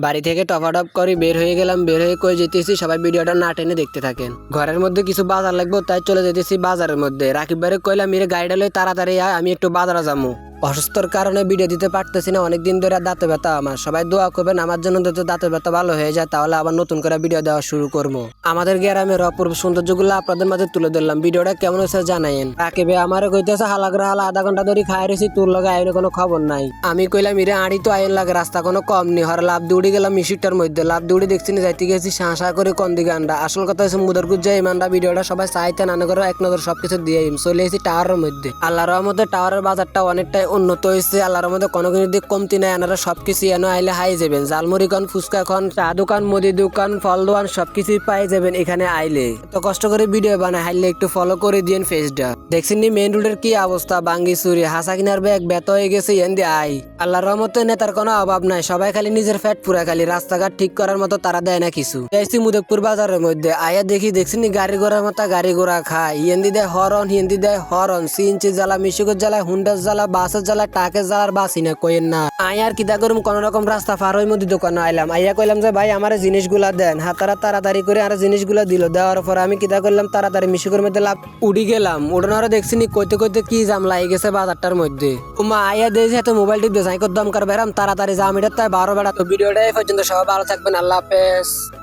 বাড়ি থেকে টপাটপ করে বের হয়ে গেলাম। বের হয়ে কই যেতেছি, সবাই ভিডিওটা না টেনে দেখতে থাকেন। ঘরের মধ্যে কিছু বাজার লাগবে, তাই চলে যেতেছি বাজারের মধ্যে। রাকিব ভাইরে কইলাম মেরে গাড়িটা লই তাড়াতাড়ি আয়, আমি একটু বাজারে যাবো। অসুস্থর কারণে ভিডিও দিতে পারতেছি না, অনেকদিন ধরে দাঁতে ব্যথা আমার। সবাই দোয়া করবেন আমার জন্য, যাতে দাঁতে ব্যথা ভালো হয়ে যায়, তাহলে আবার নতুন করে ভিডিও দেওয়া শুরু করবো। আমাদের গ্রামের অপূর্ব সৌন্দর্যগুলো আপনাদের মাঝে তুলে ধরলাম। ভিডিওটা কেমন হয়েছে জানাইন। রাকিবে আমার কইতেছে হালাগ্রা হালা আধা ঘন্টা ধরে খাই রয়েছি, তোর লগে আইনে কোনো খবর নাই। আমি কইলাম ইরে আড়ি তো আইন লাগে, রাস্তা কোনো কম নেই। হর লাভ দৌড়ি গেলাম মিশিটার মধ্যে, লাভ দৌড়ি দেখছি না যাইতে গেছি শাঁসা করে কন্দি গান্ডা। আসল কথা হচ্ছে মুদারকুজ যাই ইমানটা ভিডিওটা সবাই চাইতে না করে এক নজর সবকিছু দিয়ে চলে এসেছি টাওয়ারের মধ্যে। আল্লাহর রহমতে টাওয়ারের বাজারটা অনেকটাই উন্নত হয়েছে। আল্লাহর মধ্যে কোনো কিছু দিক কমতি নাই, এনারা সবকিছু এনে আইলে হাই যাবেন। জালমুড়ি খান, ফুচকা খান, চা দোকান, মুদি দোকান, ফল দোকান সবকিছুই পাই যাবেন এখানে আইলে। তো কষ্ট করে ভিডিও বানায়, হাইলে একটু ফলো করে দিয়েন পেজটা। দেখছেন নি মেইন রোডের কি অবস্থা, বাঙ্গি চুরি হাসা কিনার ব্যাগ ব্যত হয়ে গেছে এন্দি আই। আল্লাহর রহমতে নেতার কোনো অভাব নাই, সবাই খালি নিজের ফ্যাট পুরা, খালি রাস্তাঘাট ঠিক করার মতো তারা দেয় না কিছু। যাইছি মুদকপুর বাজারের মধ্যে আয়া দেখছেন নি গাড়ি ঘোড়ার মতো গাড়ি ঘোড়া খায়। হিন্দি দেয় হরন, হিন্দি দেয় হরন, সিএনজি জ্বালা, মিশুকের জ্বালা, হুন্ডার জ্বালা, বাসের জ্বালা, টাকের জ্বালার বাসি না কইেন না। আয়ার কিতা করুম, কোন রকম রাস্তা পার হই মধ্যে দোকানে আইলাম। আইয়া কইলাম যে ভাই আমার জিনিসগুলা দেন। হাতারা তাড়াতাড়ি করে আর জিনিসগুলা দিল। দেওয়ার পর আমি কিতা করলাম, তাড়াতাড়ি মিশুকের মধ্যে লাভ উড়ি গেলাম। উড়ানোর দেখছি নি কইতে কইতে কি জাম লাগে গেছে বাজারটার মধ্যে। উমা আইয়া দেখছি এত মোবাইল টিপ দেয় দমকার বেরাম, তাড়াতাড়ি জাম এটা তাই 12 বেড়া। তো ভিডিওটা এই পর্যন্ত, সবাই ভালো থাকবেন, আল্লাহ হাফেজ।